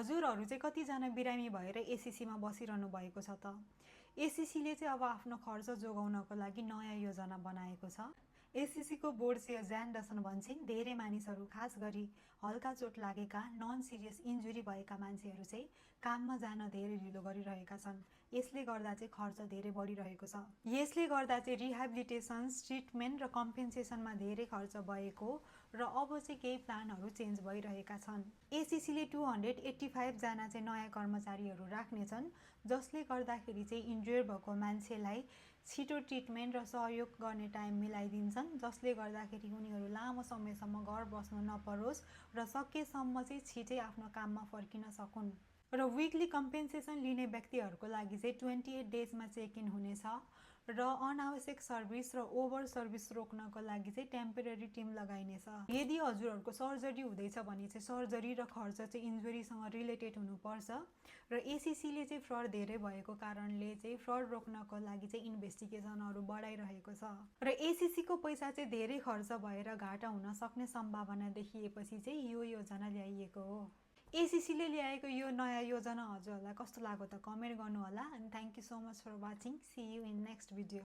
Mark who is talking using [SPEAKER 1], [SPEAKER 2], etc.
[SPEAKER 1] हजुरहरू चाहिँ कतिजना बिरामी भएर एसीसीमा बसिरहनु भएको छ त? एसीसीले चाहिँ अब आफ्नो खर्च जोगाउनको लागि नयाँ योजना बनाएको छ। एसीसीको बोर्ड चेयर ज्यान्डसन भन्छन् धेरै मानिसहरू खास गरी हल्का चोट लागेका नन सिरियस इन्जुरी भएका मान्छेहरू चाहिँ काममा जान धेरै ढिलो गरिरहेका छन्। यसले गर्दा चाहिँ खर्च धेरै बढिरहेको छ। यसले गर्दा चाहिँ रिहेबिलिटेसन्स, ट्रिटमेन्ट र कम्पेन्सेसनमा धेरै खर्च भएको र अब चाहिँ केही प्लानहरू चेन्ज भइरहेका छन्। एसीसीले 285 जना चाहिँ नयाँ कर्मचारीहरू राख्नेछन्, जसले गर्दाखेरि चाहिँ इन्जुर भएको मान्छेलाई छिटो ट्रिटमेन्ट र सहयोग गर्ने टाइम मिलाइदिन्छन्, जसले गर्दाखेरि उनीहरू लामो समयसम्म घर बस्नु नपरोस् र सकेसम्म चाहिँ छिटै आफ्नो काममा फर्किन सकुन्। र विकली कम्पेन्सेसन लिने व्यक्तिहरूको लागि चाहिँ 28 डेजमा चेक इन हुनेछ र अनावश्यक सर्भिस र ओभर सर्भिस रोक्नको लागि चाहिँ टेम्पोरेरी टिम लगाइनेछ। यदि हजुरहरूको सर्जरी हुँदैछ भने चाहिँ सर्जरी र खर्च चाहिँ इन्जुरीसँग रिलेटेड हुनुपर्छ र एसीसीले चाहिँ फ्रड धेरै भएको कारणले चाहिँ फ्रड रोक्नको लागि चाहिँ इन्भेस्टिगेसनहरू बढाइरहेको छ र एसीसीको पैसा चाहिँ धेरै खर्च भएर घाटा हुन सक्ने सम्भावना देखिएपछि चाहिँ यो योजना ल्याइएको हो। एसीसीले ल्याएको यो नयाँ योजना हजुरहरूलाई कस्तो लाग्यो त कमेन्ट गर्नु होला। And thank you so much for watching. See you in next video.